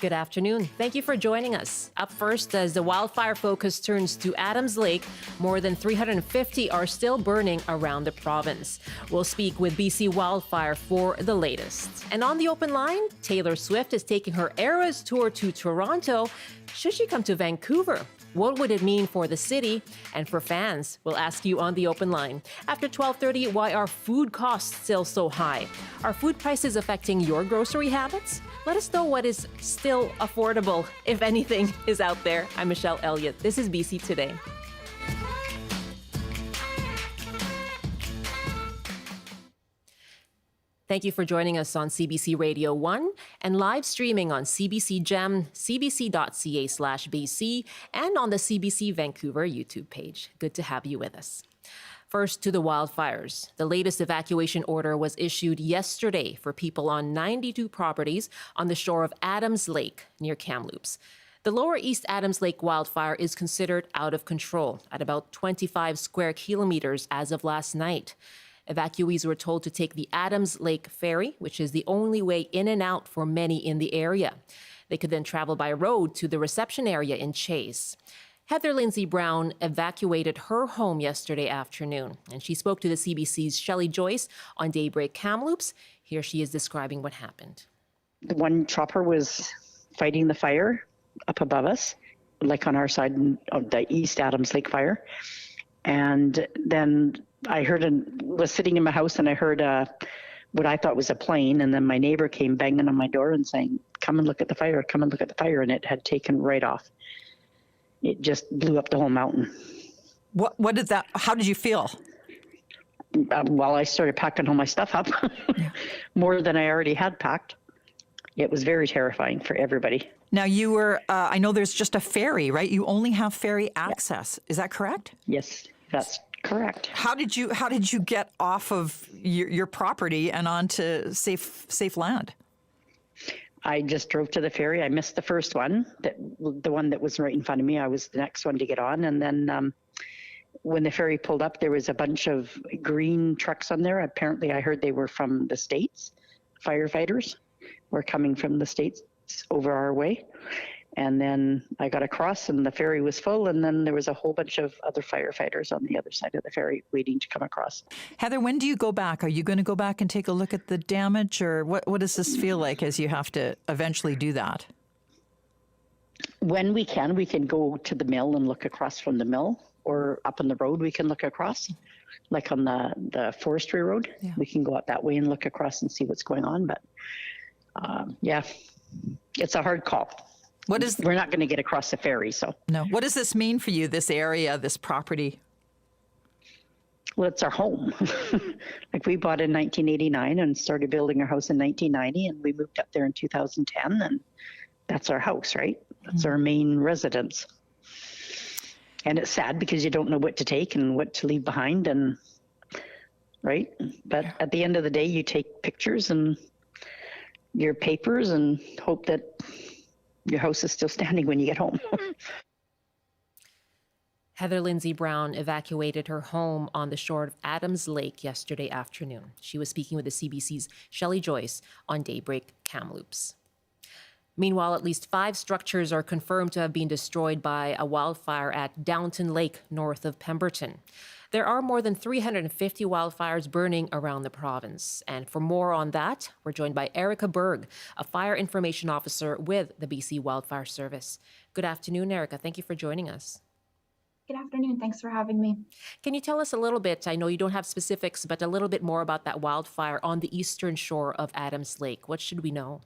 Good afternoon. Thank you for joining us. Up first, as the wildfire focus turns to Adams Lake, more than 350 are still burning around the province. We'll speak with BC Wildfire for the latest. And on the open line, Taylor Swift is taking her Eras tour to Toronto. Should she come to Vancouver? What would it mean for the city and for fans? We'll ask you on the open line. After 12:30, why are food costs still so high? Are food prices affecting your grocery habits? Let us know what is still affordable, if anything, is out there. I'm Michelle Eliot. This is BC Today. Thank you for joining us on CBC Radio 1 and live streaming on CBC Gem, cbc.ca/BC, and on the CBC Vancouver YouTube page. Good to have you with us. First, to the wildfires. The latest evacuation order was issued yesterday for people on 92 properties on the shore of Adams Lake near Kamloops. The Lower East Adams Lake wildfire is considered out of control at about 25 square kilometers as of last night. Evacuees were told to take the Adams Lake ferry, which is the only way in and out for many in the area. They could then travel by road to the reception area in Chase. Heather Lindsay Brown evacuated her home yesterday afternoon, and she spoke to the CBC's Shelley Joyce on Daybreak Kamloops. Here she is describing what happened. The one chopper was fighting the fire up above us, like on our side of the East Adams Lake fire. And then I was sitting in my house and I heard what I thought was a plane. And then my neighbor came banging on my door and saying, "Come and look at the fire, come and look at the fire." And it had taken right off. It just blew up the whole mountain. What did that, how did you feel? Well, I started packing all my stuff up, more than I already had packed. It was very terrifying for everybody. Now you were, I know there's just a ferry, right? You only have ferry access. Is that correct? Yes, that's correct. How did you get off of your property and onto safe land? I just drove to the ferry. I missed the first one, the one that was right in front of me. I was the next one to get on. And then when the ferry pulled up, there was a bunch of green trucks on there. Apparently, I heard they were from the States. Firefighters were coming from the States over our way. And then I got across and the ferry was full. And then there was a whole bunch of other firefighters on the other side of the ferry waiting to come across. Heather, when do you go back? Are you going to go back and take a look at the damage, or what does this feel like as you have to eventually do that? When we can go to the mill and look across from the mill, or up on the road we can look across, like on the forestry road. Yeah. We can go up that way and look across and see what's going on. But yeah, it's a hard call. We're not going to get across the ferry, so. No. What does this mean for you, this area, this property? Well, it's our home. Like, we bought in 1989 and started building our house in 1990, and we moved up there in 2010, and that's our house, right? That's our main residence. And it's sad because you don't know what to take and what to leave behind, and right? But at the end of the day, you take pictures and your papers and hope that your house is still standing when you get home. Heather Lindsay Brown evacuated her home on the shore of Adams Lake yesterday afternoon. She was speaking with the CBC's Shelley Joyce on Daybreak Kamloops. Meanwhile, at least 5 structures are confirmed to have been destroyed by a wildfire at Downton Lake, north of Pemberton. There are more than 350 wildfires burning around the province. And for more on that, we're joined by Erica Berg, a fire information officer with the BC Wildfire Service. Good afternoon, Erica. Thank you for joining us. Good afternoon. Thanks for having me. Can you tell us a little bit, I know you don't have specifics, but a little bit more about that wildfire on the eastern shore of Adams Lake? What should we know?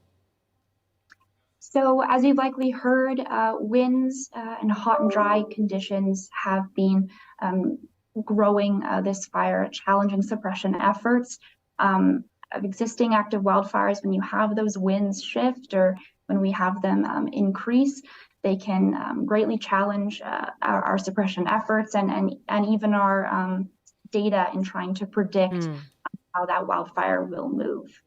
So, as you've likely heard, winds and hot and dry conditions have been growing this fire, challenging suppression efforts of existing active wildfires. When you have those winds shift, or when we have them increase, they can greatly challenge our suppression efforts and even our data in trying to predict how that wildfire will move.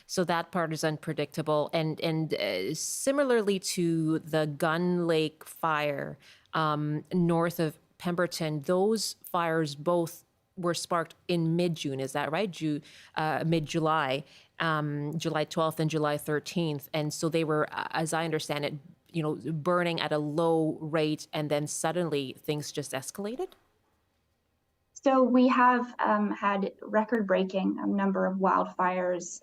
So that part is unpredictable. And similarly to the Gun Lake fire north of Pemberton, those fires both were sparked in mid-June, is that right? Mid-July. July 12th and July 13th. And so they were, as I understand it, burning at a low rate, and then suddenly things just escalated? So we have had record-breaking number of wildfires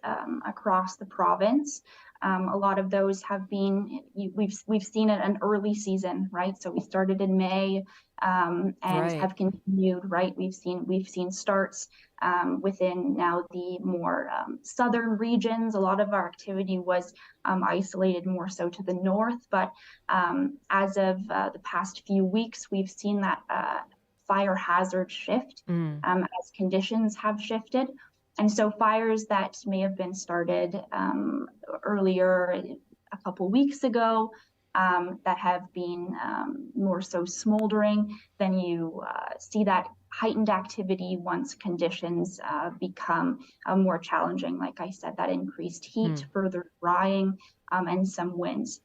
across the province. A lot of those have been we've seen it an early season, right? So we started in May and have continued, right? We've seen starts within now the more southern regions. A lot of our activity was isolated more so to the north, but as of the past few weeks, we've seen that fire hazard shift as conditions have shifted. And so fires that may have been started earlier, a couple weeks ago, that have been more so smoldering, then you see that heightened activity once conditions become more challenging. Like I said, that increased heat, further drying, and some winds.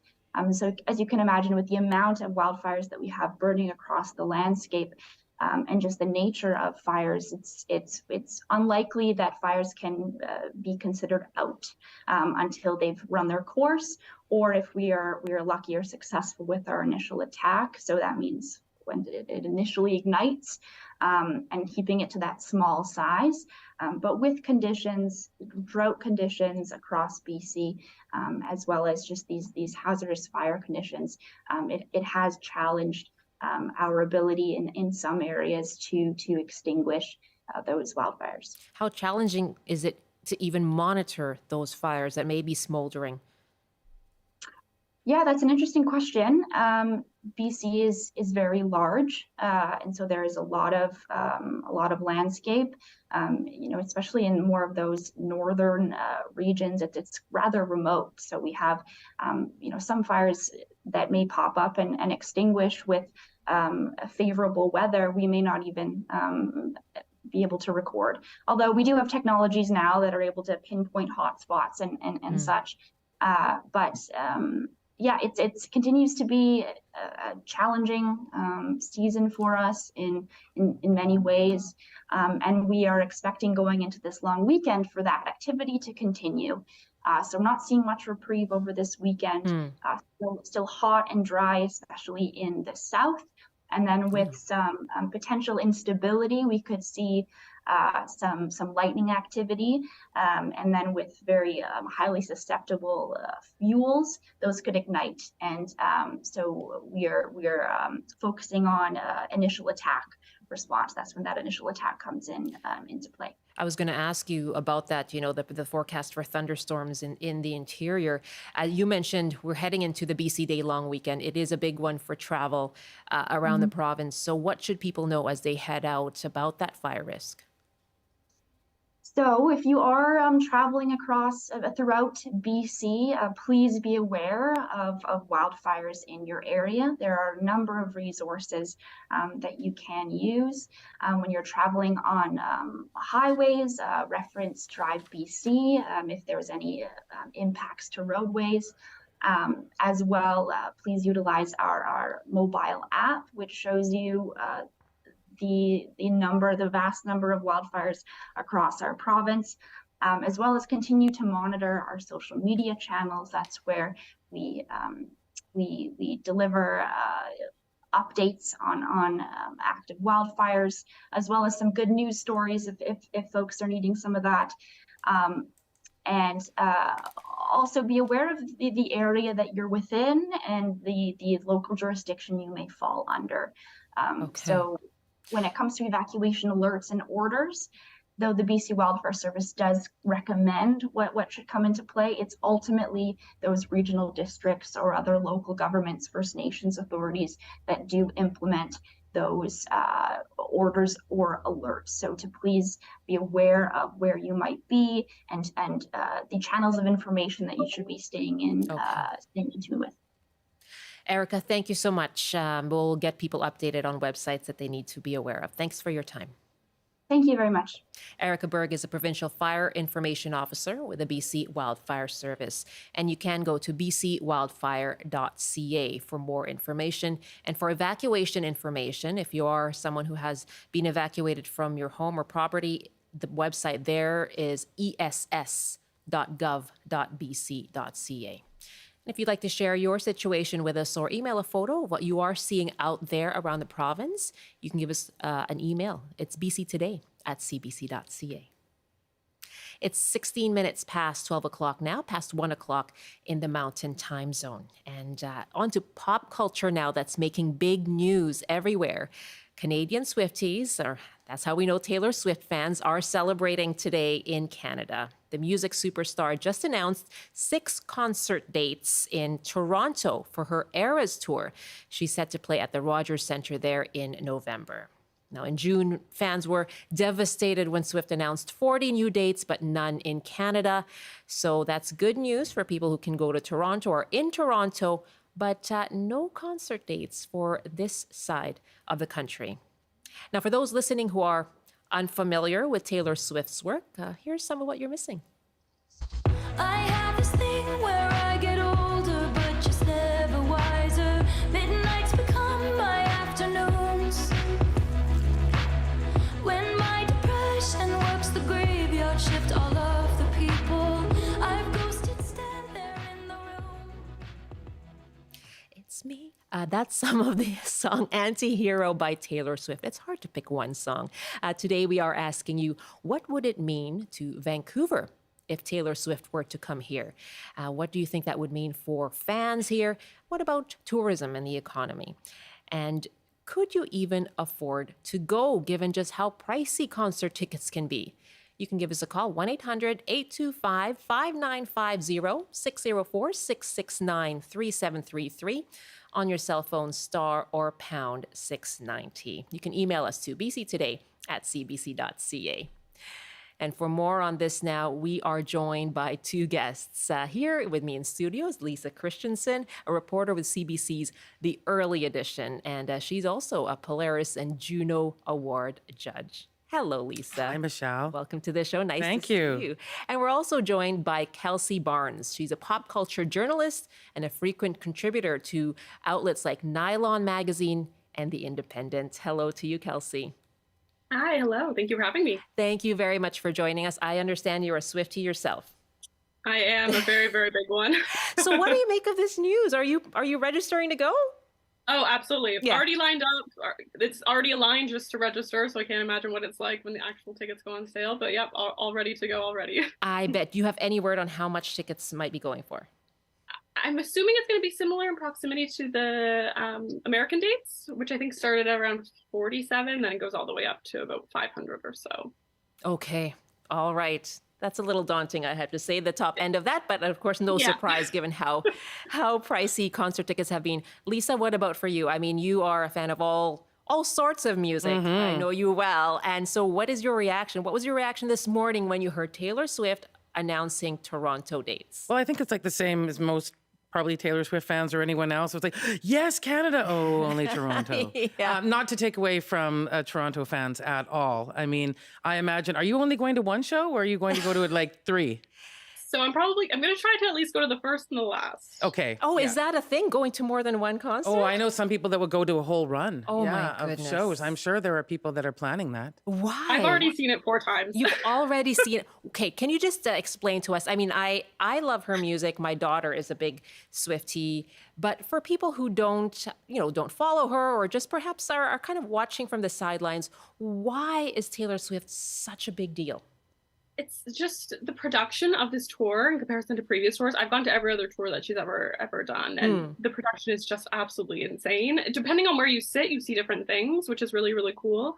So as you can imagine, with the amount of wildfires that we have burning across the landscape, and just the nature of fires, it's unlikely that fires can be considered out until they've run their course, or if we are lucky or successful with our initial attack. So that means when it initially ignites, and keeping it to that small size. But with conditions, drought conditions across BC, as well as just these hazardous fire conditions, it has challenged our ability in some areas to extinguish those wildfires. How challenging is it to even monitor those fires that may be smoldering? Yeah, that's an interesting question. BC is very large, and so there is a lot of landscape. Especially in more of those northern regions, it's rather remote. So we have some fires that may pop up and extinguish with favorable weather. We may not even be able to record. Although we do have technologies now that are able to pinpoint hotspots and such. But it continues to be a challenging season for us in many ways. And we are expecting going into this long weekend for that activity to continue. So I'm not seeing much reprieve over this weekend. Still hot and dry, especially in the south. And then with some potential instability, we could see some lightning activity. And then with very highly susceptible fuels, those could ignite. And so we're focusing on initial attack response. That's when that initial attack comes into play. I was going to ask you about that, the forecast for thunderstorms in the interior. You mentioned we're heading into the BC Day long weekend. It is a big one for travel around the province. So what should people know as they head out about that fire risk? So if you are traveling across throughout BC, please be aware of wildfires in your area. There are a number of resources that you can use when you're traveling on highways. Reference Drive BC if there's any impacts to roadways. As well, please utilize our mobile app, which shows you the vast number of wildfires across our province, as well as continue to monitor our social media channels. That's where we deliver updates on active wildfires, as well as some good news stories if folks are needing some of that. And also be aware of the area that you're within and the local jurisdiction you may fall under. So when it comes to evacuation alerts and orders, though the BC Wildfire Service does recommend what should come into play, it's ultimately those regional districts or other local governments, First Nations authorities that do implement those orders or alerts. So to please be aware of where you might be and the channels of information that you should be staying in tune with. Erica, thank you so much. We'll get people updated on websites that they need to be aware of. Thanks for your time. Thank you very much. Erica Berg is a Provincial Fire Information Officer with the BC Wildfire Service. And you can go to bcwildfire.ca for more information. And for evacuation information, if you are someone who has been evacuated from your home or property, the website there is ess.ca. And if you'd like to share your situation with us or email a photo of what you are seeing out there around the province, you can give us an email. It's bctoday@cbc.ca. It's 16 minutes past 12 o'clock now, past 1 o'clock in the Mountain Time Zone. And on to pop culture now that's making big news everywhere. Canadian Swifties, or that's how we know Taylor Swift fans, are celebrating today in Canada. The music superstar just announced 6 concert dates in Toronto for her Eras Tour. She's set to play at the Rogers Centre there in November. Now, in June, fans were devastated when Swift announced 40 new dates, but none in Canada. So that's good news for people who can go to Toronto or in Toronto, but no concert dates for this side of the country. Now, for those listening who are unfamiliar with Taylor Swift's work, here's some of what you're missing. I have this thing where I get older, but just never wiser. Midnights become my afternoons. When my depression works the graveyard shift, all of the people I've ghosted stand there in the room. It's me. That's some of the song Anti-Hero by Taylor Swift. It's hard to pick one song. Today we are asking you, what would it mean to Vancouver if Taylor Swift were to come here? What do you think that would mean for fans here? What about tourism and the economy? And could you even afford to go, given just how pricey concert tickets can be? You can give us a call, 1-800-825-5950, 604-669-3733, on your cell phone, star or pound 690. You can email us to bctoday@cbc.ca. And for more on this now, we are joined by 2 guests. Here with me in studio is Lisa Christensen, a reporter with CBC's The Early Edition, and she's also a Polaris and Juno Award judge. Hello, Lisa. Hi, Michelle. Welcome to the show. Nice Thank to see you. you. And we're also joined by Kelsey Barnes. She's a pop culture journalist and a frequent contributor to outlets like Nylon Magazine and The Independent. Hello to you, Kelsey. Hi, hello. Thank you for having me. Thank you very much for joining us. I understand you're a Swiftie yourself. I am a very, very big one. So what do you make of this news? Are you registering to go? Oh, absolutely. It's Yeah. already lined up. It's already aligned just to register, so I can't imagine what it's like when the actual tickets go on sale. But yep, all ready to go already. I bet. Do you have any word on how much tickets might be going for? I'm assuming it's going to be similar in proximity to the American dates, which I think started at around 47, then it goes all the way up to about 500 or so. Okay. All right. That's a little daunting, I have to say, the top end of that. But of course, no Yeah. surprise given how pricey concert tickets have been. Lisa, what about for you? I mean, you are a fan of all sorts of music. I know you well. And so what is your reaction? What was your reaction this morning when you heard Taylor Swift announcing Toronto dates? Well, I think it's like the same as most probably Taylor Swift fans or anyone else. It's like, yes, Canada. Oh, only Toronto. Yeah. Not to take away from Toronto fans at all. I mean, I imagine, are you only going to one show or are you going to go to like 3? So I'm going to try to at least go to the first and the last. Okay. Oh, yeah. is that a thing, going to more than one concert? Oh, I know some people that will go to a whole run. Oh, my yeah, goodness. of shows. I'm sure there are people that are planning that. Why? I've already seen it 4 times. You've already seen it. Okay, can you just explain to us? I mean, I love her music. My daughter is a big Swiftie. But for people who don't follow her or just perhaps are kind of watching from the sidelines, why is Taylor Swift such a big deal? It's just the production of this tour in comparison to previous tours. I've gone to every other tour that she's ever done, and the production is just absolutely insane. Depending on where you sit, you see different things, which is really, really cool.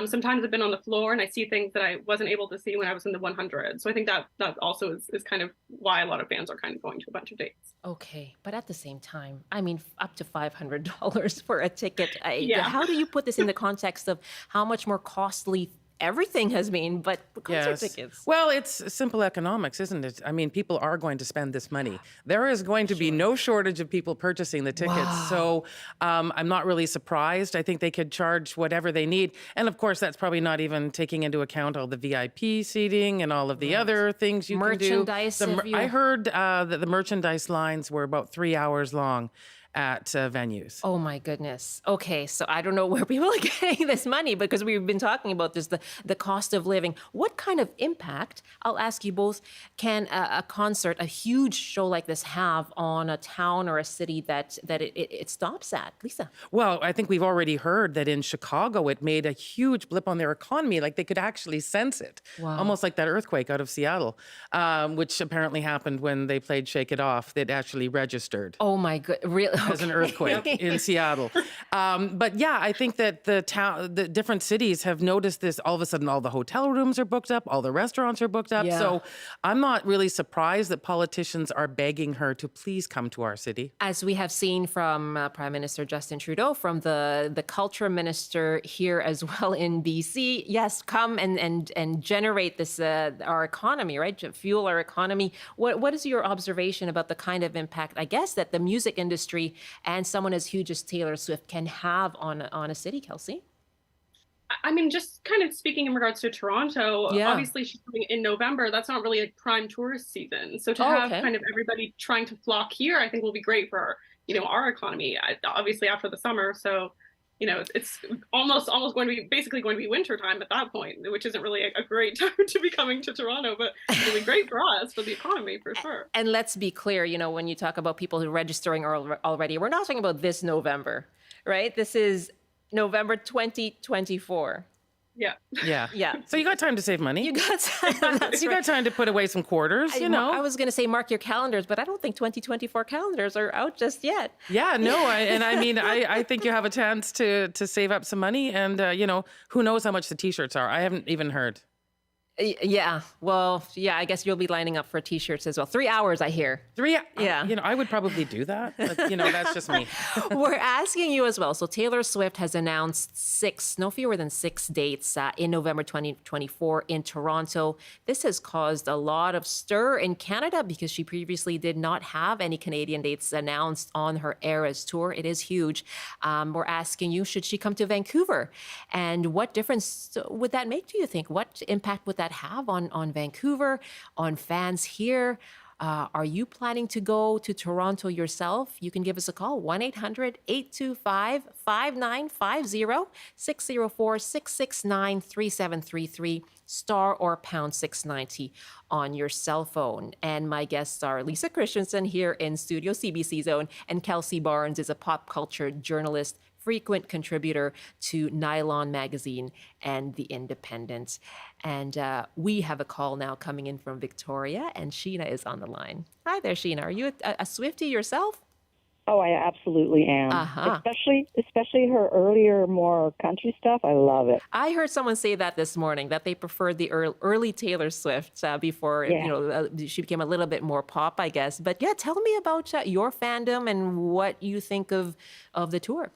Sometimes I've been on the floor and I see things that I wasn't able to see when I was in the 100. So I think that also is kind of why a lot of fans are kind of going to a bunch of dates. Okay, but at the same time, I mean, up to $500 for a ticket. Yeah. How do you put this in the context of how much more costly everything has been, but concert tickets? Well, it's simple economics, isn't it? I mean, people are going to spend this money. There is going to be no shortage of people purchasing the tickets. Wow. So I'm not really surprised. I think they could charge whatever they need. And of course, that's probably not even taking into account all the VIP seating and all of the other things you Merchandise, can do. if you- I heard that the merchandise lines were about 3 hours long. at venues. Oh my goodness. Okay, so I don't know where people are getting this money because we've been talking about this, the cost of living. What kind of impact, I'll ask you both, can a concert, a huge show like this have on a town or a city that it stops at? Lisa? Well, I think we've already heard that in Chicago, it made a huge blip on their economy. Like they could actually sense it, almost like that earthquake out of Seattle, which apparently happened when they played Shake It Off. It actually registered. Oh my good, really? As an earthquake in Seattle. But yeah, I think that the different cities have noticed this. All of a sudden, all the hotel rooms are booked up, all the restaurants are booked up. Yeah. So I'm not really surprised that politicians are begging her to please come to our city. As we have seen from Prime Minister Justin Trudeau, from the culture minister here as well in BC, yes, come and generate this our economy, right? To fuel our economy. What is your observation about the kind of impact, I guess, that the music industry and someone as huge as Taylor Swift can have on a city, Kelsey? I mean, just kind of speaking in regards to Toronto, obviously she's coming in November. That's not really a prime tourist season. So to have kind of everybody trying to flock here, I think will be great for, our economy, obviously after the summer. So, it's almost going to be basically going to be winter time at that point, which isn't really a great time to be coming to Toronto, but it'll be great for us, for the economy, for sure. And let's be clear, when you talk about people who are registering already, we're not talking about this November, right? This is November 2024. Yeah. Yeah. So you got time to save money. You got time. You got time to put away some quarters, I was going to say mark your calendars, but I don't think 2024 calendars are out just yet. Yeah, no. I think you have a chance to save up some money. And, who knows how much the T-shirts are. I haven't even heard. Yeah. Well, yeah, I guess you'll be lining up for T-shirts as well. 3 hours, I hear. Yeah. I would probably do that. But, that's just me. We're asking you as well. So Taylor Swift has announced no fewer than 6 dates in November 2024 in Toronto. This has caused a lot of stir in Canada because she previously did not have any Canadian dates announced on her Eras tour. It is huge. We're asking you, should she come to Vancouver? And what difference would that make, do you think? What impact would that have on Vancouver, on fans here? Are you planning to go to Toronto yourself? You can give us a call, 1-800-825-5950, 604-669-3733, star or pound 690 on your cell phone. And my guests are Lisa Christensen here in Studio CBC Zone, and Kelsey Barnes is a pop culture journalist, frequent contributor to Nylon Magazine and The Independent. And we have a call now coming in from Victoria, and Sheena is on the line. Hi there, Sheena. Are you a Swiftie yourself? Oh, I absolutely am. Especially her earlier, more country stuff. I love it. I heard someone say that this morning, that they preferred the early Taylor Swift before she became a little bit more pop, I guess. But yeah, tell me about your fandom and what you think of the tour.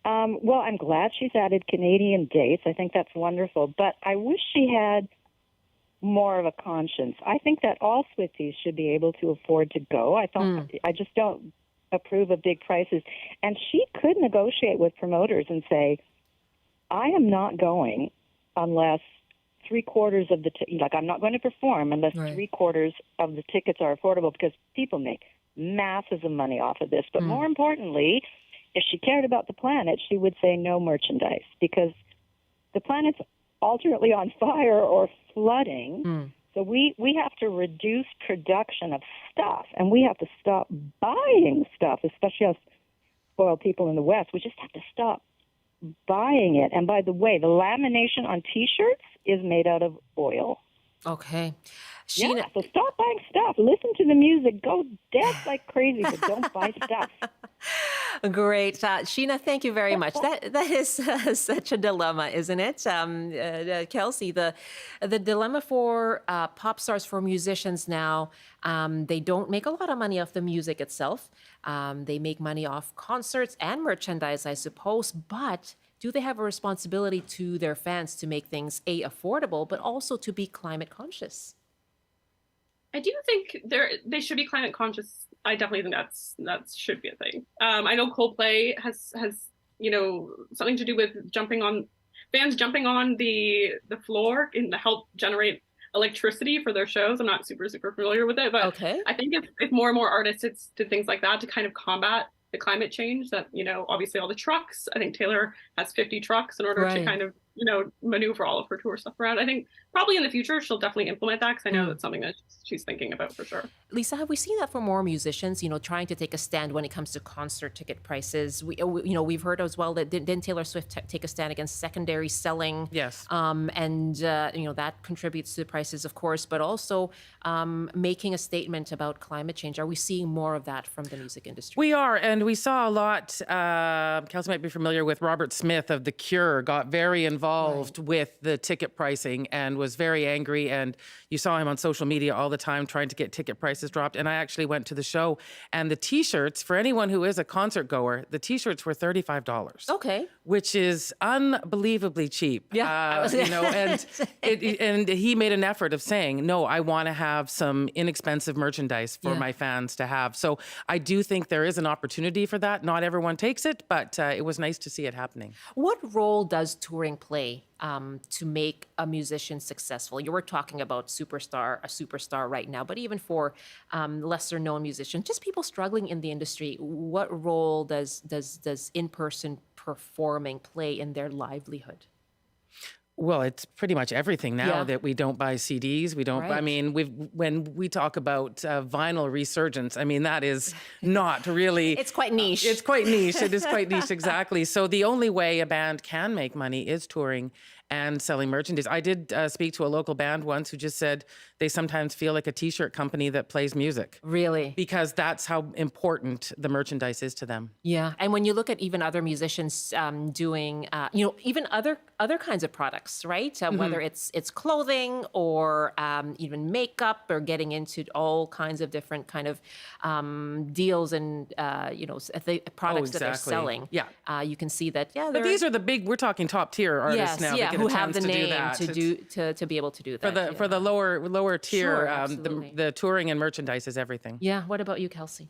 Well, I'm glad she's added Canadian dates. I think that's wonderful. But I wish she had more of a conscience. I think that all Swifties should be able to afford to go. I just don't approve of big prices. And she could negotiate with promoters and say, I am not going unless 3/4 of the I'm not going to perform unless 3/4 of the tickets are affordable, because people make masses of money off of this. But more importantly, if she cared about the planet, she would say no merchandise, because the planet's alternately on fire or flooding. So we have to reduce production of stuff, and we have to stop buying stuff, especially us spoiled people in the West. We just have to stop buying it. And by the way, the lamination on T-shirts is made out of oil. Okay. Sheena, yeah, so stop buying stuff. Listen to the music. Go dance like crazy, but don't buy stuff. Great. Sheena, thank you very much. That is such a dilemma, isn't it? Kelsey, the dilemma for pop stars, for musicians now, they don't make a lot of money off the music itself. They make money off concerts and merchandise, I suppose, but do they have a responsibility to their fans to make things, affordable, but also to be climate conscious? I do think they should be climate conscious. I definitely think that should be a thing. I know Coldplay has something to do with fans jumping on the floor and help generate electricity for their shows. I'm not super familiar with it, but Okay. I think if more and more artists did things like that to kind of combat the climate change, that, obviously all the trucks, I think Taylor has 50 trucks in order to Right. kind of, maneuver all of her tour stuff around. I think probably in the future she'll definitely implement that, because I know that's something that she's thinking about for sure. Lisa, have we seen that for more musicians, trying to take a stand when it comes to concert ticket prices? We've heard as well that didn't Taylor Swift take a stand against secondary selling? Yes. And that contributes to the prices, of course, but also making a statement about climate change. Are we seeing more of that from the music industry? We are, and we saw a lot. Kelsey might be familiar with Robert Smith of The Cure, got very involved with the ticket pricing and was very angry. And you saw him on social media all the time trying to get ticket prices dropped. And I actually went to the show, and the T-shirts, for anyone who is a concert goer, the T-shirts were $35. Okay. Which is unbelievably cheap. Yeah. And he made an effort of saying, no, I want to have some inexpensive merchandise for my fans to have. So I do think there is an opportunity for that. Not everyone takes it, but it was nice to see it happening. What role does touring play to make a musician successful? You were talking about a superstar right now, but even for lesser known musicians, just people struggling in the industry, what role does in-person performing play in their livelihood? Well, it's pretty much everything now that we don't buy CDs. We don't. Right. I mean, when we talk about vinyl resurgence, I mean that is not really. It's quite niche. It's quite niche. It is quite niche, exactly. So the only way a band can make money is touring and selling merchandise. I did speak to a local band once who just said they sometimes feel like a T-shirt company that plays music. Really? Because that's how important the merchandise is to them. Yeah, and when you look at even other musicians doing, even other kinds of products, right? Whether it's clothing or even makeup, or getting into all kinds of different kind of deals and the products that they're selling. Yeah. You can see that. Yeah, But these are the big. We're talking top tier artists now. Yeah, that get who a have chance the to name do that. to be able to do that. For the lower tier, Sure, absolutely. the touring and merchandise is everything. Yeah. What about you, Kelsey?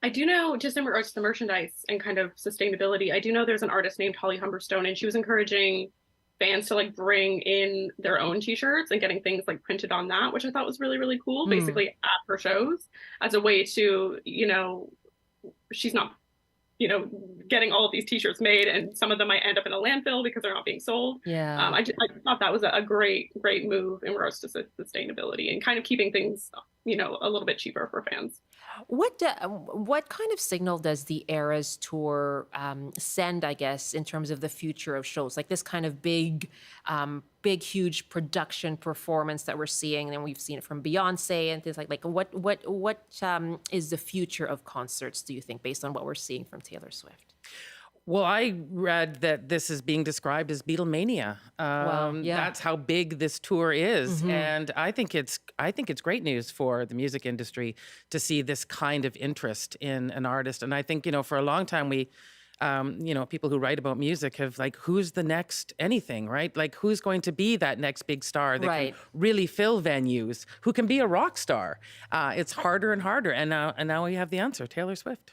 I do know, just in regards to the merchandise and kind of sustainability, I do know there's an artist named Holly Humberstone, and she was encouraging fans to like bring in their own T-shirts and getting things like printed on that, which I thought was really, really cool. Basically at her shows as a way to, she's not, getting all of these T-shirts made, and some of them might end up in a landfill because they're not being sold. Yeah. I thought that was a great move in regards to sustainability and kind of keeping things, a little bit cheaper for fans. What kind of signal does the Eras tour send, I guess, in terms of the future of shows? Like this kind of big, huge production performance that we're seeing, and we've seen it from Beyonce and things like what is the future of concerts, do you think, based on what we're seeing from Taylor Swift? Well, I read that this is being described as Beatlemania. Wow, yeah. That's how big this tour is, and I think it's great news for the music industry to see this kind of interest in an artist. And I think for a long time we, people who write about music have like, who's the next anything, right? Like, who's going to be that next big star that can really fill venues? Who can be a rock star? It's harder and harder, and now we have the answer: Taylor Swift.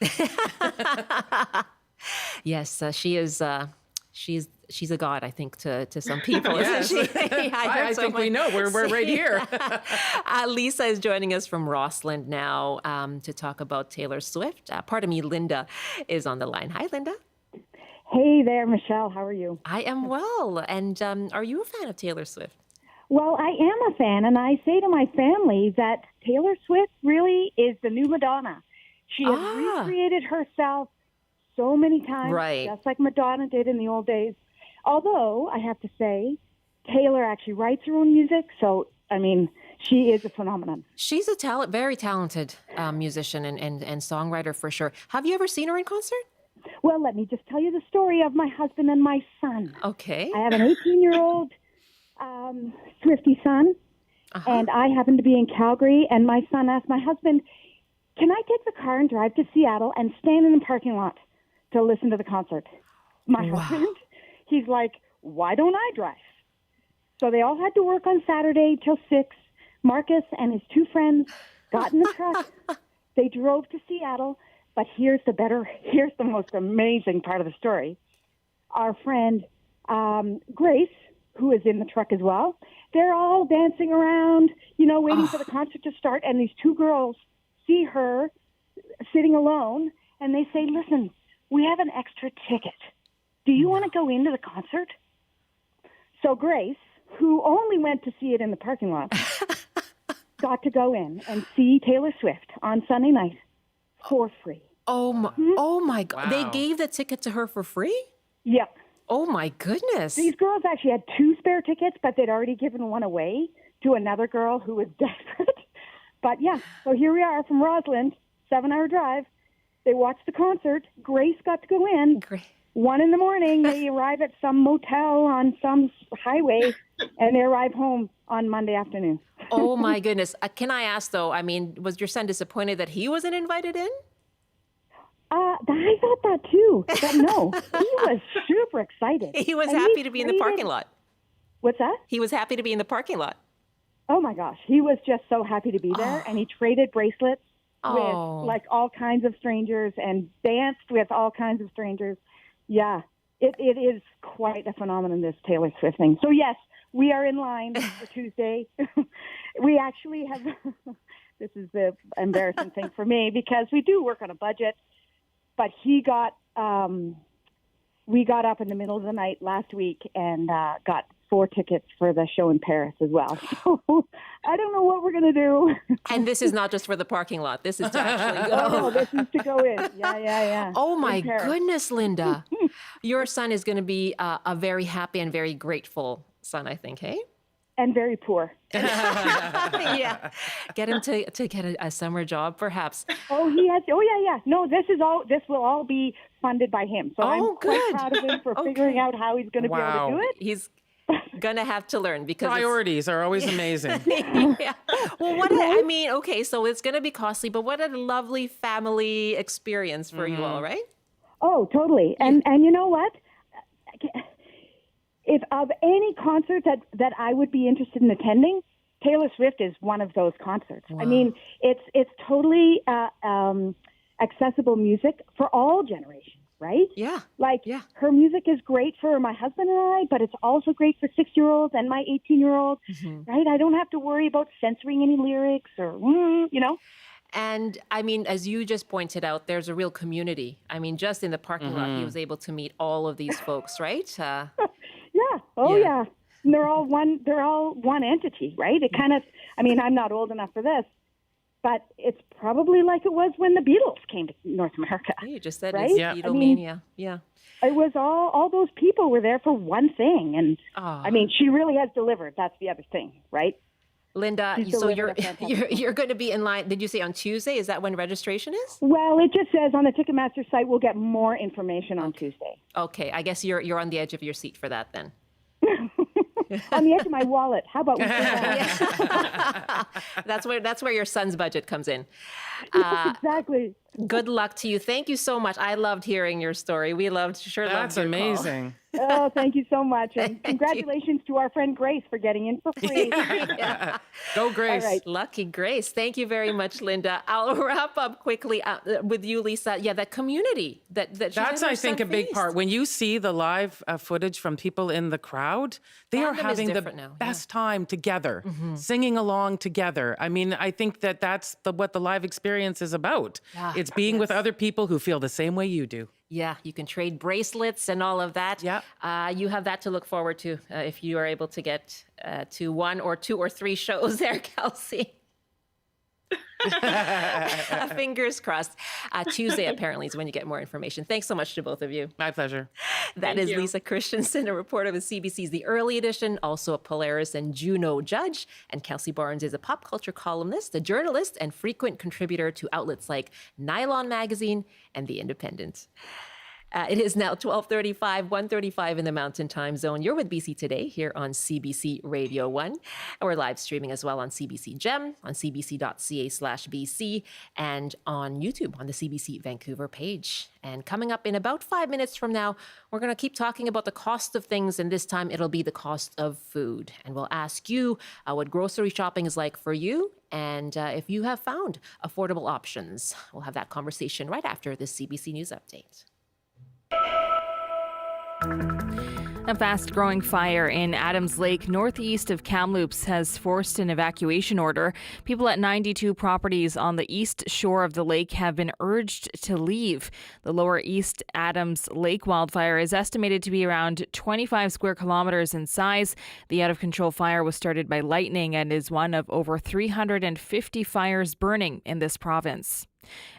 Yes, she is. She's a god, I think, to some people. Yes. Isn't she? I think we know. We're right here. Lisa is joining us from Rossland now to talk about Taylor Swift. Linda is on the line. Hi, Linda. Hey there, Michelle. How are you? I am well. And are you a fan of Taylor Swift? Well, I am a fan, and I say to my family that Taylor Swift really is the new Madonna. She has recreated herself so many times, just like Madonna did in the old days. Although, I have to say, Taylor actually writes her own music, so, I mean, she is a phenomenon. She's a very talented musician and songwriter for sure. Have you ever seen her in concert? Well, let me just tell you the story of my husband and my son. Okay. I have an 18-year-old Swiftie son, and I happen to be in Calgary, and my son asked my husband, can I take the car and drive to Seattle and stand in the parking lot to listen to the concert? My husband, he's like, why don't I drive? So they all had to work on Saturday till 6. Marcus and his two friends got in the truck. They drove to Seattle. But here's the most amazing part of the story. Our friend Grace, who is in the truck as well, they're all dancing around, waiting for the concert to start. And these two girls see her sitting alone, and they say, listen, we have an extra ticket. Do you want to go into the concert? So Grace, who only went to see it in the parking lot, got to go in and see Taylor Swift on Sunday night for free. Oh my God. Wow. They gave the ticket to her for free? Yep. Oh my goodness. These girls actually had 2 spare tickets, but they'd already given one away to another girl who was desperate. But yeah, so here we are from Roslyn, 7-hour drive. They watched the concert. Grace got to go in. Great. 1 a.m, they arrive at some motel on some highway, and they arrive home on Monday afternoon. Oh my goodness. Can I ask though, was your son disappointed that he wasn't invited in? I thought that too, but no, he was super excited. He was And happy to be in the traded- parking lot. What's that? He was happy to be in the parking lot. Oh my gosh, he was just so happy to be there, and he traded bracelets Oh. with like all kinds of strangers and danced with all kinds of strangers. Yeah, it is quite a phenomenon, this Taylor Swift thing. So yes, we are in line for Tuesday. We actually have, this is the embarrassing thing for me because we do work on a budget, but we got up in the middle of the night last week and got 4 tickets for the show in Paris as well. So I don't know what we're going to do. And this is not just for the parking lot. This is to actually go. Oh, this is to go in. Yeah. Oh my In Paris. goodness, Linda. Your son is going to be a very happy and very grateful son, I think, hey? And very poor. Yeah. Get him to get a summer job, perhaps. Oh, he has. Oh, yeah. No, this will all be funded by him. So I'm quite good. proud of him for Okay. figuring out how he's going to be able Wow. to do it. He's going to have to learn because it's- Priorities are always amazing. yeah. Well, okay, so it's going to be costly, but what a lovely family experience for you all, right? Oh, totally. And you know what? If of any concert that I would be interested in attending, Taylor Swift is one of those concerts. Wow. I mean, it's totally accessible music for all generations, right? Yeah. Like Yeah. her music is great for my husband and I, but it's also great for 6-year-olds and my 18-year-old, right? I don't have to worry about censoring any lyrics or, And as you just pointed out, there's a real community. Just in the parking lot, he was able to meet all of these folks, right? Yeah. Oh, Yeah. yeah. And they're all one entity, right? It kind of, I'm not old enough for this, but it's probably like it was when the Beatles came to North America. You just said Right? it's Yeah. Beatlemania. Yeah. It was all those people were there for one thing. And she really has delivered. That's the other thing, right? Linda, She's so delivered a fantastic you're going to be in line. Did you say on Tuesday? Is that when registration is? Well, it just says on the Ticketmaster site, we'll get more information on Tuesday. Okay, I guess you're on the edge of your seat for that then. On the edge of my wallet. How about we do that? That's where your son's budget comes in. Exactly. Good luck to you. Thank you so much. I loved hearing your story. We loved That's your call. amazing. Oh, thank you so much. And you. congratulations to our friend Grace for getting in for free. Go, Grace. All right. Lucky Grace. Thank you very much, Linda. I'll wrap up quickly with you, Lisa. Yeah, that community that she That's, and her I think, son a big faced. part. When you see the live footage from people in the crowd, they are Fandom is having the different now, yeah. best time together, singing along together. I think that's what the live experience is about. Yeah. It's being with other people who feel the same way you do. Yeah, you can trade bracelets and all of that. Yep. You have that to look forward to if you are able to get to 1 or 2 or 3 shows there, Kelsey. Fingers crossed. Tuesday, apparently, is when you get more information. Thanks so much to both of you. My pleasure. That is Lisa Christensen, a reporter with CBC's The Early Edition, also a Polaris and Juno judge. And Kelsey Barnes is a pop culture columnist, a journalist, and frequent contributor to outlets like Nylon Magazine and The Independent. It is now 12:35, 1:35 in the Mountain Time Zone. You're with BC Today here on CBC Radio 1. And we're live streaming as well on CBC Gem, on cbc.ca/BC, and on YouTube on the CBC Vancouver page. And coming up in about 5 minutes from now, we're going to keep talking about the cost of things, and this time it'll be the cost of food. And we'll ask you what grocery shopping is like for you, and if you have found affordable options. We'll have that conversation right after this CBC News Update. A fast-growing fire in Adams Lake, northeast of Kamloops, has forced an evacuation order. People at 92 properties on the east shore of the lake have been urged to leave. The lower East Adams Lake wildfire is estimated to be around 25 square kilometers in size. The out-of-control fire was started by lightning and is one of over 350 fires burning in this province.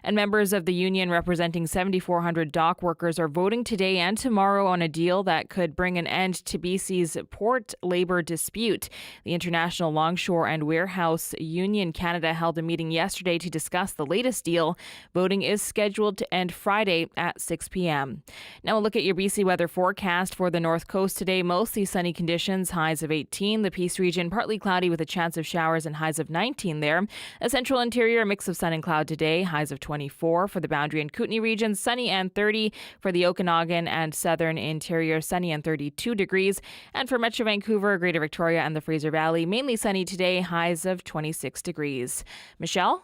And members of the union representing 7,400 dock workers are voting today and tomorrow on a deal that could bring an end to BC's port labor dispute. The International Longshore and Warehouse Union Canada held a meeting yesterday to discuss the latest deal. Voting is scheduled to end Friday at 6 p.m. Now we'll look at your BC weather forecast for the North Coast today. Mostly sunny conditions, highs of 18. The Peace region, partly cloudy with a chance of showers and highs of 19 there. A central interior, a mix of sun and cloud today, highs of 24 for the Boundary and Kootenay regions, sunny and 30 for the Okanagan and Southern Interior, sunny and 32 degrees. And for Metro Vancouver, Greater Victoria and the Fraser Valley, mainly sunny today, highs of 26 degrees. Michelle?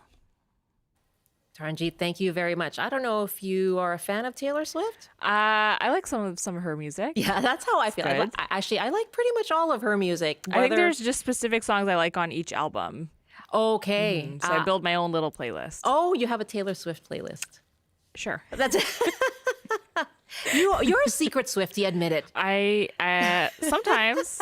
Taranjeet, thank you very much. I don't know if you are a fan of Taylor Swift. I like some of her music. Yeah, that's how I feel. Good. I like pretty much all of her music. I think there's just specific songs I like on each album. Okay. So I build my own little playlist. Oh, you have a Taylor Swift playlist. Sure. That's it. You're a secret Swiftie, admit it. I sometimes.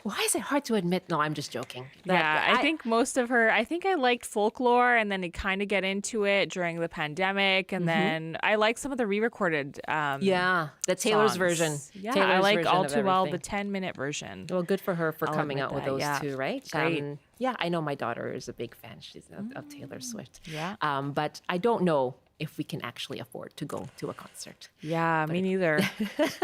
Why is it hard to admit? No, I'm just joking. I think most of her, I think I liked folklore and then I kind of get into it during the pandemic. And then I like some of the re-recorded the Taylor's songs. version. Yeah, Taylor's I like version All of Too Well, the everything. 10-minute version. Well, good for her for I'll coming admit out with that, those yeah. two, right? Great. Yeah, I know my daughter is a big fan. She's of Taylor Swift. Yeah. But I don't know if we can actually afford to go to a concert. Yeah, me neither. It's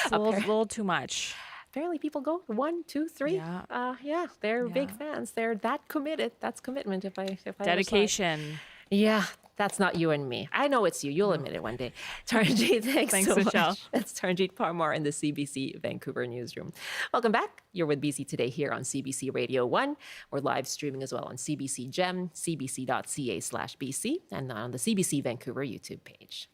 a little too much. Apparently people go 1, 2, 3. Yeah. They're big fans. They're that committed. That's commitment if I ever saw it. Dedication. Yeah, that's not you and me. I know it's you. You'll admit it one day. Taranjeet, thanks so Michelle. much. That's Taranjeet Parmar in the CBC Vancouver newsroom. Welcome back. You're with BC Today here on CBC Radio 1. We're live streaming as well on CBC Gem, cbc.ca/BC, and on the CBC Vancouver YouTube page.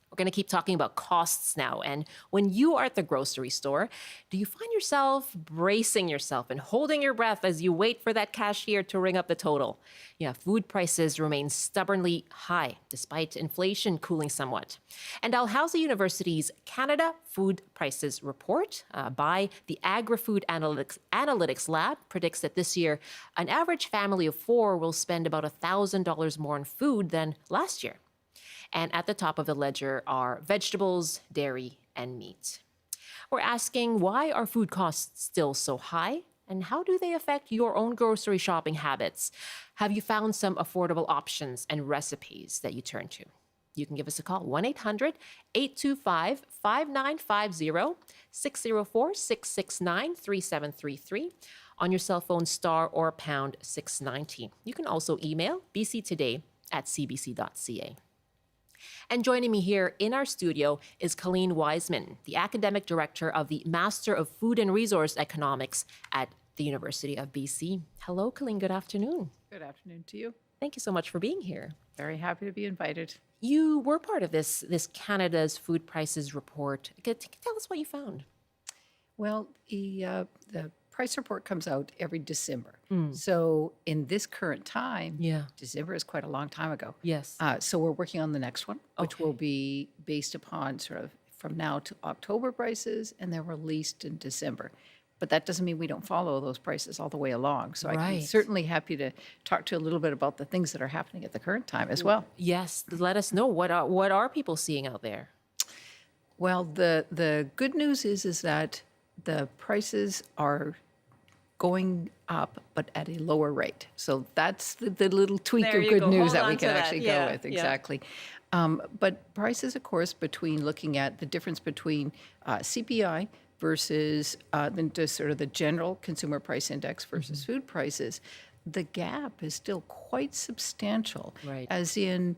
We're going to keep talking about costs now. And when you are at the grocery store, do you find yourself bracing yourself and holding your breath as you wait for that cashier to ring up the total? Yeah, food prices remain stubbornly high despite inflation cooling somewhat. And Dalhousie University's Canada Food Prices Report by the Agri-Food Analytics Lab predicts that this year, an average family of 4 will spend about $1,000 more on food than last year. And at the top of the ledger are vegetables, dairy, and meat. We're asking, why are food costs still so high? And how do they affect your own grocery shopping habits? Have you found some affordable options and recipes that you turn to? You can give us a call, 1-800-825-5950, 604-669-3733, on your cell phone star or pound 690. You can also email bctoday@cbc.ca. And joining me here in our studio is Colleen Wiseman, the academic director of the Master of Food and Resource Economics at the University of BC. Hello, Colleen. Good afternoon. Good afternoon to you. Thank you so much for being here. Very happy to be invited. You were part of this Canada's Food Prices Report. Tell us what you found. Well, the price report comes out every December. So in this current time, December is quite a long time ago. Yes. So we're working on the next one, which will be based upon sort of from now to October prices, and they're released in December. But that doesn't mean we don't follow those prices all the way along. So I'm certainly happy to talk to you a little bit about the things that are happening at the current time as well. Yes. Let us know. What are people seeing out there? Well, the good news is that the prices are going up, but at a lower rate. So that's the little tweak There of you good go. news Hold that on we to can that. actually Yeah, go with. yeah. Exactly. But prices, of course, between looking at the difference between CPI versus sort of the general consumer price index versus food prices, the gap is still quite substantial. Right. As in,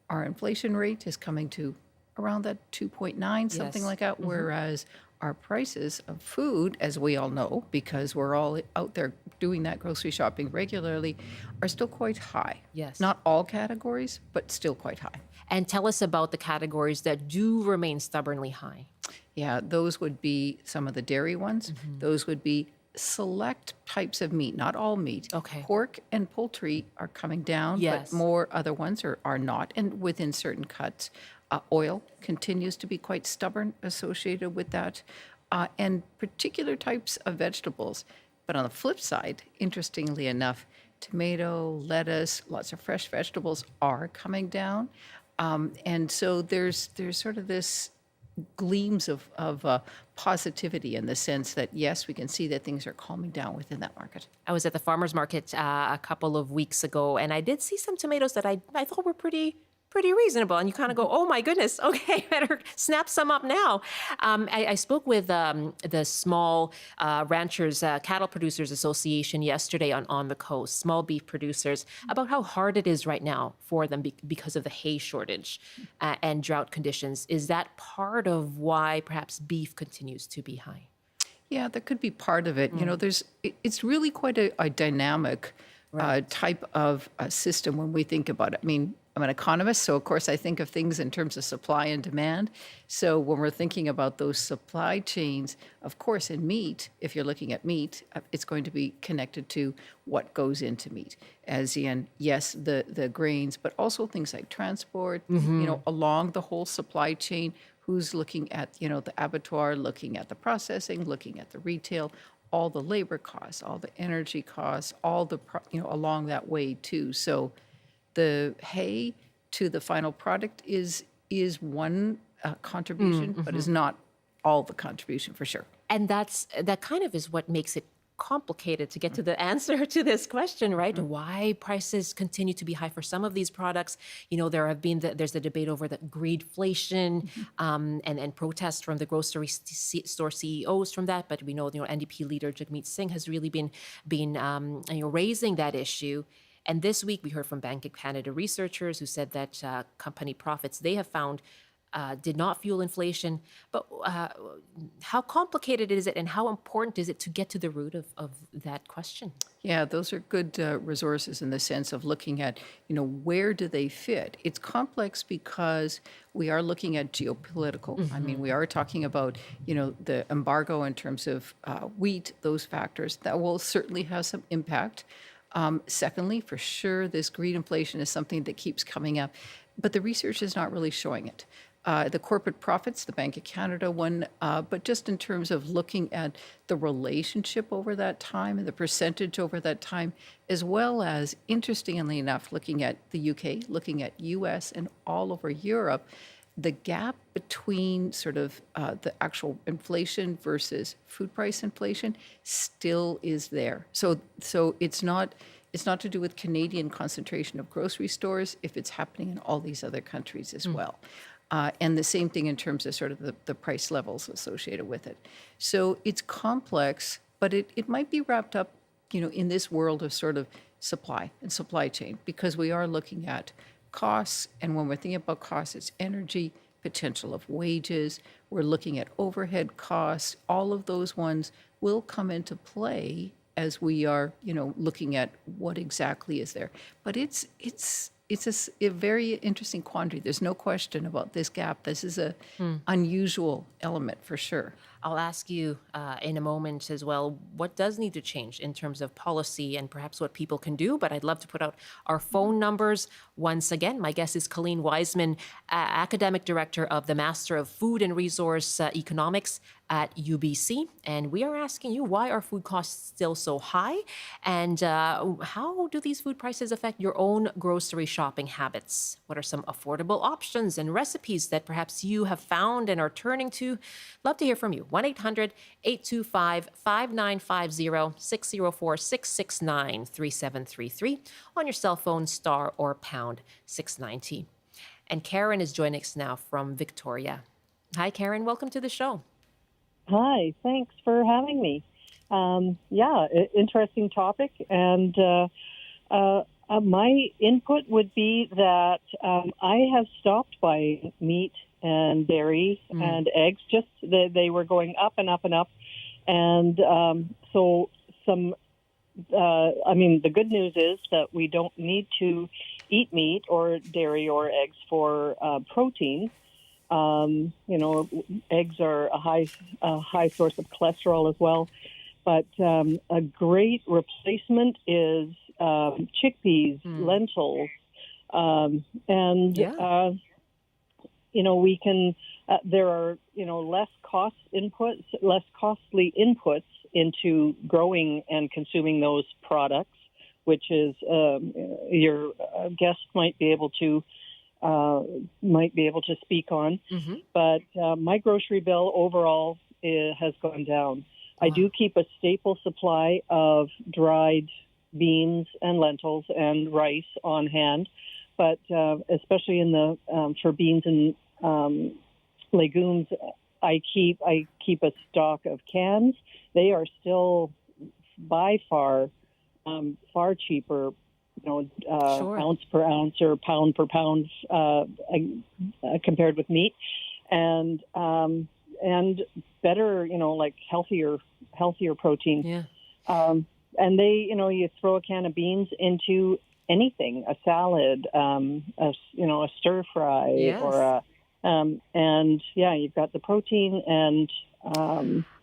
our inflation rate is coming to around that 2.9, something like that, whereas our prices of food, as we all know, because we're all out there doing that grocery shopping regularly, are still quite high. Yes. Not all categories, but still quite high. And tell us about the categories that do remain stubbornly high. Yeah, those would be some of the dairy ones. Those would be select types of meat, not all meat. Okay. Pork and poultry are coming down, Yes. but more other ones are not, and within certain cuts. Oil continues to be quite stubborn associated with that, and particular types of vegetables. But on the flip side, interestingly enough, tomato, lettuce, lots of fresh vegetables are coming down. And so there's sort of this gleams of positivity in the sense that, yes, we can see that things are calming down within that market. I was at the farmer's market a couple of weeks ago, and I did see some tomatoes that I thought were pretty reasonable. And you kind of go, oh my goodness, okay, better snap some up now. I spoke with the Small Ranchers Cattle Producers Association yesterday on the coast, small beef producers, about how hard it is right now for them because of the hay shortage and drought conditions. Is that part of why perhaps beef continues to be high? Yeah, that could be part of it. You know, it's really quite a dynamic type of system when we think about it. I mean, I'm an economist, so of course I think of things in terms of supply and demand. So when we're thinking about those supply chains, of course in meat, if you're looking at meat, it's going to be connected to what goes into meat. As in, yes, the grains, but also things like transport, you know, along the whole supply chain, who's looking at, you know, the abattoir, looking at the processing, looking at the retail, all the labor costs, all the energy costs, all the, you know, along that way too. So the hay to the final product is one contribution, but is not all the contribution for sure. And that kind of is what makes it complicated to get to the answer to this question, right? Why prices continue to be high for some of these products. You know, there's the debate over the greedflation and protests from the grocery store CEOs from that. But we know, you know, NDP leader Jagmeet Singh has really been raising that issue. And this week we heard from Bank of Canada researchers who said that company profits they have found did not fuel inflation. But how complicated is it and how important is it to get to the root of that question? Yeah, those are good resources in the sense of looking at, you know, where do they fit? It's complex because we are looking at geopolitical. I mean, we are talking about, you know, the embargo in terms of wheat, those factors that will certainly have some impact. Secondly, for sure, this greed inflation is something that keeps coming up, but the research is not really showing it. The corporate profits, the Bank of Canada one, but just in terms of looking at the relationship over that time and the percentage over that time, as well as, interestingly enough, looking at the UK, looking at US and all over Europe, the gap between sort of the actual inflation versus food price inflation still is there. So it's not to do with Canadian concentration of grocery stores if it's happening in all these other countries as well. And the same thing in terms of sort of the price levels associated with it. So it's complex, but it might be wrapped up, you know, in this world of sort of supply and supply chain, because we are looking at costs. And when we're thinking about costs, it's energy, potential of wages. We're looking at overhead costs. All of those ones will come into play as we are, you know, looking at what exactly is there. But it's a very interesting quandary. There's no question about this gap. This is a unusual element for sure. I'll ask you in a moment as well, what does need to change in terms of policy and perhaps what people can do, but I'd love to put out our phone numbers once again. My guest is Colleen Wiseman, Academic Director of the Master of Food and Resource Economics at UBC. And we are asking you, why are food costs still so high? And how do these food prices affect your own grocery shopping habits? What are some affordable options and recipes that perhaps you have found and are turning to? Love to hear from you. 1-800-825-5950, 604-669-3733 on your cell phone, star or pound 690. And Karen is joining us now from Victoria. Hi, Karen. Welcome to the show. Hi. Thanks for having me. Interesting topic. And my input would be that I have stopped buying meat and dairy and eggs. Just they were going up and up and up. And the good news is that we don't need to eat meat or dairy or eggs for protein. You know, eggs are a high source of cholesterol as well. But a great replacement is chickpeas, lentils, and you know, we can. There are, you know, less costly inputs into growing and consuming those products, which is your guest might be able to speak on. But my grocery bill overall has gone down. I do keep a staple supply of dried beans and lentils and rice on hand, but especially in the for beans and legumes, I keep a stock of cans. They are still by far cheaper, you know, ounce per ounce or pound per pound compared with meat, and better, you know, like healthier protein. And they, you know, you throw a can of beans into anything, a salad, a stir fry, or a and you've got the protein. And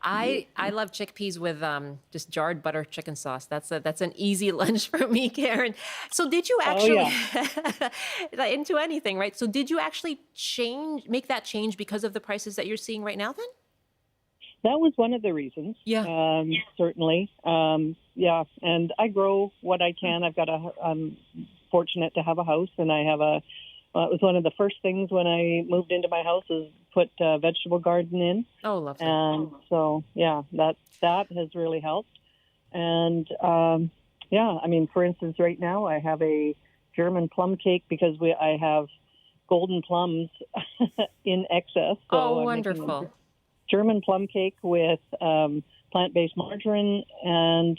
I love chickpeas with just jarred butter chicken sauce. That's an easy lunch for me, Karen. So did you actually into anything, right? So did you actually make that change because of the prices that you're seeing right now then? That was one of the reasons. Certainly. And I grow what I can. I'm fortunate to have a house, and I have it was one of the first things when I moved into my house is put a vegetable garden in. Oh, lovely. And so, that has really helped. And, I mean, for instance, right now I have a German plum cake because I have golden plums in excess. So wonderful. German plum cake with plant-based margarine, and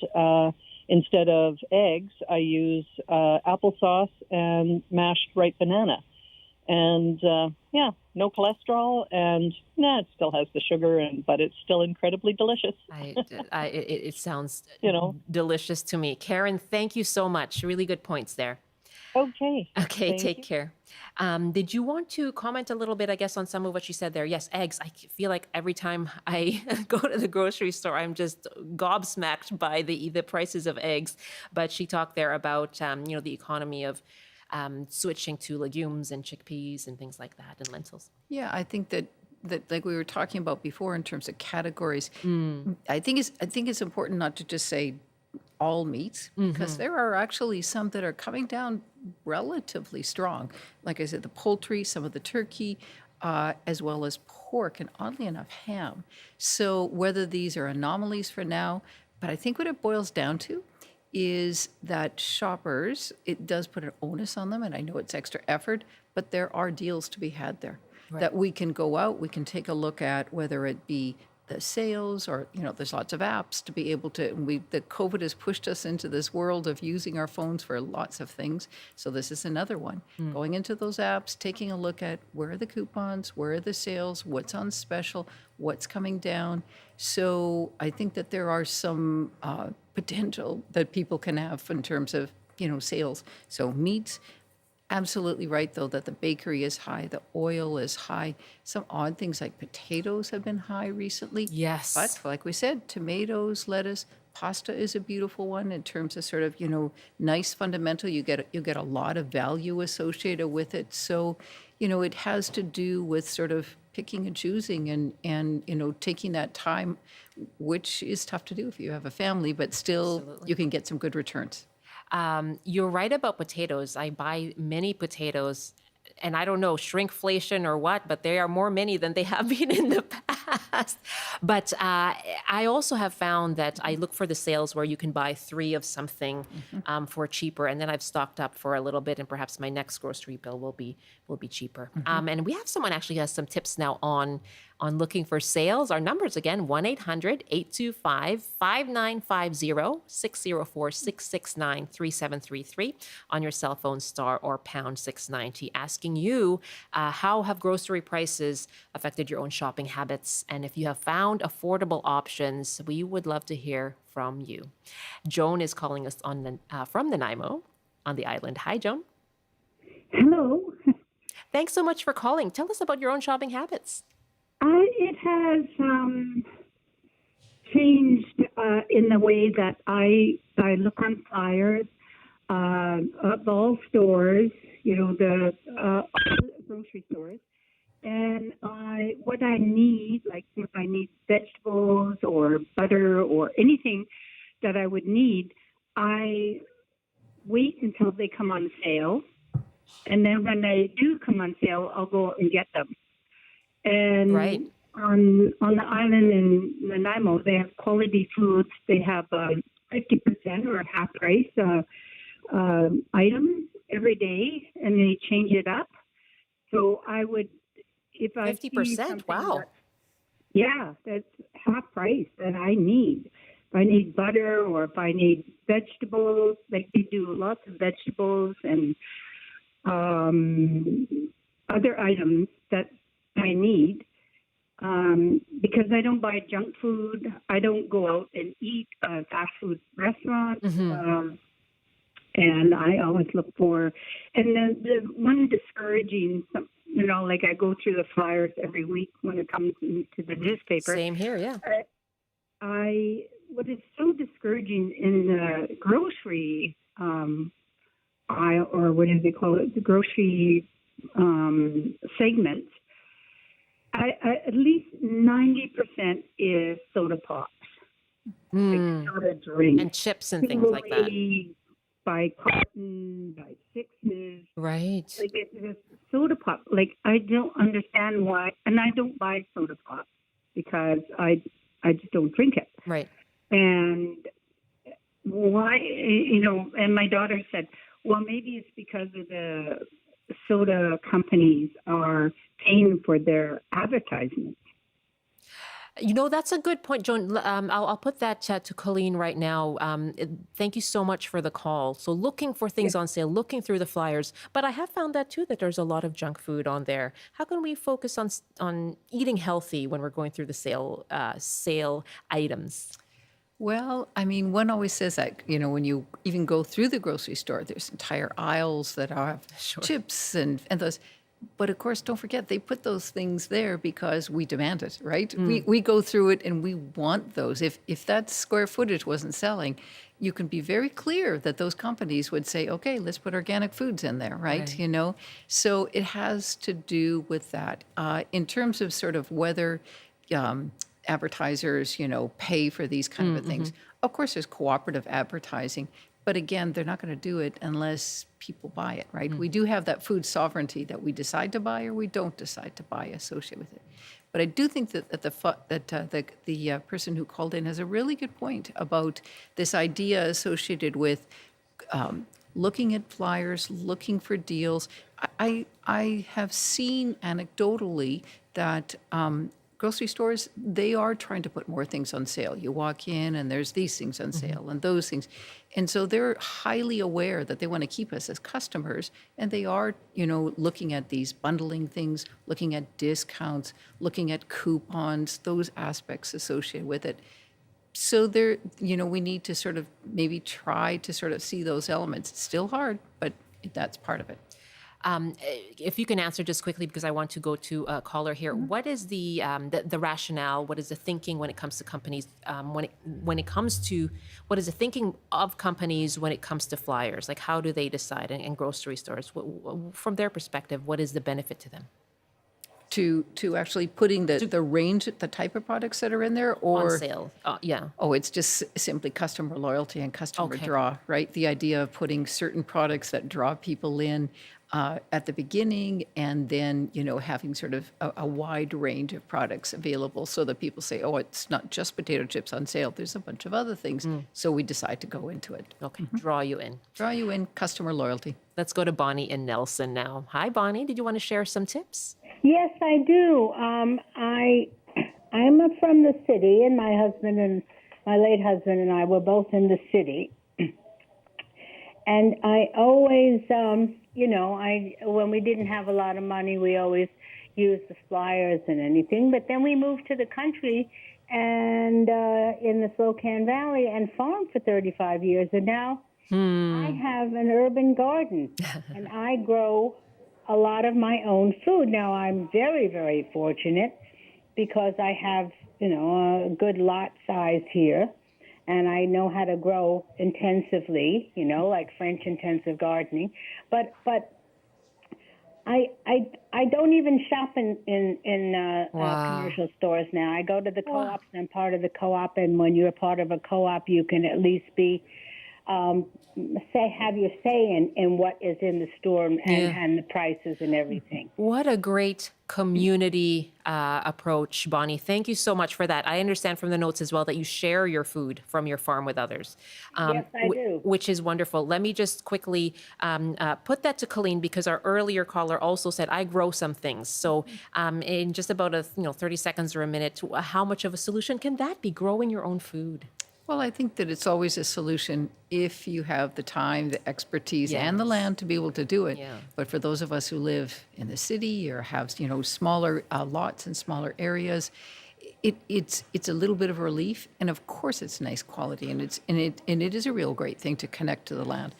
instead of eggs, I use applesauce and mashed ripe banana. And no cholesterol, and it still has the sugar, but it's still incredibly delicious. It sounds delicious to me. Karen, thank you so much. Really good points there. Okay. Take care. Did you want to comment a little bit, I guess, on some of what she said there? Yes, eggs. I feel like every time I go to the grocery store, I'm just gobsmacked by the prices of eggs. But she talked there about, the economy of switching to legumes and chickpeas and things like that, and lentils. Yeah, I think that like we were talking about before in terms of categories, I think it's important not to just say all meats, because there are actually some that are coming down relatively strong. Like I said, the poultry, some of the turkey, as well as pork, and oddly enough, ham. So whether these are anomalies for now, but I think what it boils down to is that shoppers, it does put an onus on them, and I know it's extra effort, but there are deals to be had there. Right. That we can go out, we can take a look at, whether it be the sales or, there's lots of apps to be able to, the COVID has pushed us into this world of using our phones for lots of things. So this is another one. Going into those apps, taking a look at where are the coupons, where are the sales, what's on special, what's coming down. So I think that there are some potential that people can have in terms of, sales. So meats, absolutely right, though, that the bakery is high, the oil is high. Some odd things like potatoes have been high recently. Yes. But like we said, tomatoes, lettuce, pasta is a beautiful one in terms of sort of, nice fundamental. You get a lot of value associated with it. So, it has to do with sort of picking and choosing and taking that time, which is tough to do if you have a family, but still you can get some good returns. You're right about potatoes. I buy many potatoes, and I don't know, shrinkflation or what, but they are more many than they have been in the past. But I also have found that I look for the sales where you can buy 3 of something for cheaper, and then I've stocked up for a little bit, and perhaps my next grocery bill will be cheaper. And we have someone actually has some tips now on looking for sales. Our numbers again, 1-800-825-5950, 604-669-3733 on your cell phone, star or pound 690, asking you how have grocery prices affected your own shopping habits, and if you have found affordable options, we would love to hear from you. Joan is calling us from Nanaimo on the island. Hi, Joan. Hello. Thanks so much for calling. Tell us about your own shopping habits. It has changed in the way that I look on flyers of all stores, the grocery stores, and what I need, like if I need vegetables or butter or anything that I would need, I wait until they come on sale, and then when they do come on sale, I'll go out and get them. And right. on the island in Nanaimo, they have quality foods. They have 50% or half price items every day, and they change it up. So I would, if I 50%, wow. That's half price that I need. If I need butter or if I need vegetables, like they do lots of vegetables and other items that I need, because I don't buy junk food. I don't go out and eat fast food restaurants. And I always look for, and the one discouraging, like I go through the flyers every week when it comes into the newspaper. Same here, yeah. What is so discouraging in the grocery aisle, or what do they call it, the grocery segment, at least 90% is soda pops, like soda drinks, and chips and things like that. By carton, by sixes. Right. Like it's soda pop. Like I don't understand why, and I don't buy soda pop because I just don't drink it. Right. And why, and my daughter said, well, maybe it's because of the soda companies are paying for their advertisements. That's a good point, Joan. I'll put that to Colleen right now. Thank you so much for the call. So looking for things on sale, looking through the flyers. But I have found that, too, that there's a lot of junk food on there. How can we focus on eating healthy when we're going through the sale items? Well, I mean, one always says that, when you even go through the grocery store, there's entire aisles that have chips and those. But of course, don't forget, they put those things there because we demand it, right? We go through it and we want those. If that square footage wasn't selling, you can be very clear that those companies would say, okay, let's put organic foods in there, right? So it has to do with that. In terms of sort of whether advertisers, pay for these kind of things, of course, there's cooperative advertising. But again, they're not going to do it unless people buy it, right? We do have that food sovereignty that we decide to buy or we don't decide to buy associated with it. But I do think that the person who called in has a really good point about this idea associated with looking at flyers, looking for deals. I have seen anecdotally that grocery stores, they are trying to put more things on sale. You walk in and there's these things on sale and those things. And so they're highly aware that they want to keep us as customers. And they are, looking at these bundling things, looking at discounts, looking at coupons, those aspects associated with it. So there, we need to sort of maybe try to sort of see those elements. It's still hard, but that's part of it. If you can answer just quickly, because I want to go to a caller here. What is the rationale? What is the thinking when it comes to companies? When it comes to what is the thinking of companies when it comes to flyers? Like how do they decide? And grocery stores, from their perspective, what is the benefit to them? To actually putting the range, the type of products that are in there, or on sale? Yeah. Oh, it's just simply customer loyalty and customer draw, right? The idea of putting certain products that draw people in at the beginning, and then having sort of a wide range of products available, so that people say, "Oh, it's not just potato chips on sale. There's a bunch of other things." So we decide to go into it. Okay, draw you in. Draw you in, customer loyalty. Let's go to Bonnie in Nelson now. Hi, Bonnie. Did you want to share some tips? Yes, I do. I'm from the city, and my husband and my late husband and I were both in the city. And I always, when we didn't have a lot of money, we always used the flyers and anything. But then we moved to the country and in the Spokane Valley and farmed for 35 years. And now I have an urban garden, and I grow a lot of my own food. Now, I'm very, very fortunate because I have, a good lot size here, and I know how to grow intensively, like French intensive gardening. But I don't even shop in commercial stores now. I go to the co-ops, and I'm part of the co-op. And when you're part of a co-op, you can at least be have your say in what is in the store and the prices and everything. What a great community approach, Bonnie. Thank you so much for that. I understand from the notes as well that you share your food from your farm with others. Yes, I do. Which is wonderful. Let me just quickly put that to Colleen, because our earlier caller also said, I grow some things. So in just about 30 seconds or a minute, how much of a solution can that be, growing your own food? Well, I think that it's always a solution if you have the time, the expertise, and the land to be able to do it. Yeah. But for those of us who live in the city or have, smaller lots and smaller areas, it's a little bit of a relief. And of course, it's nice quality, and it is a real great thing to connect to the land.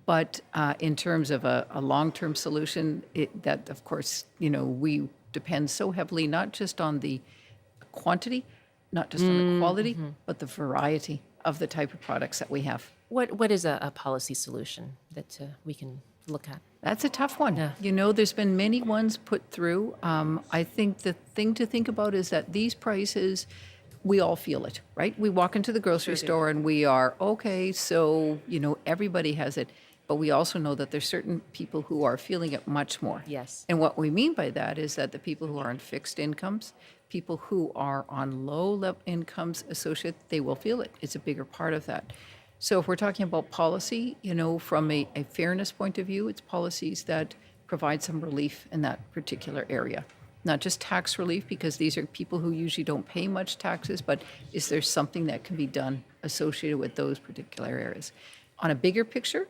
But in terms of a long-term solution, that of course, we depend so heavily not just on the quantity, not just on the quality, but the variety of the type of products that we have. What is a policy solution that we can look at? That's a tough one. Yeah. There's been many ones put through. I think the thing to think about is that these prices, we all feel it, right? We walk into the grocery store and we are, okay, so, everybody has it. But we also know that there's certain people who are feeling it much more. Yes. And what we mean by that is that the people who are on fixed incomes, people who are on low incomes associated, they will feel it. It's a bigger part of that. So if we're talking about policy, from a fairness point of view, it's policies that provide some relief in that particular area. Not just tax relief, because these are people who usually don't pay much taxes, but is there something that can be done associated with those particular areas? On a bigger picture,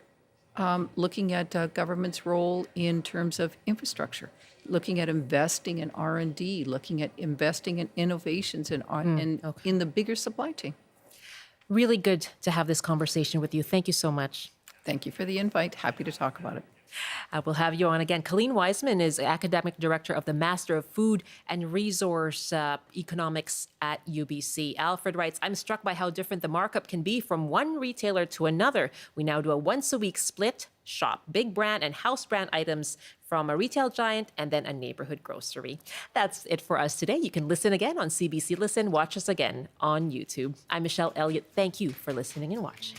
looking at government's role in terms of infrastructure, looking at investing in R&D, looking at investing in innovations in the bigger supply chain. Really good to have this conversation with you. Thank you so much. Thank you for the invite. Happy to talk about it. We'll have you on again. Colleen Wiseman is Academic Director of the Master of Food and Resource Economics at UBC. Alfred writes, I'm struck by how different the markup can be from one retailer to another. We now do a once-a-week split shop, big brand and house brand items from a retail giant and then a neighborhood grocery. That's it for us today. You can listen again on CBC Listen. Watch us again on YouTube. I'm Michelle Eliot. Thank you for listening and watching.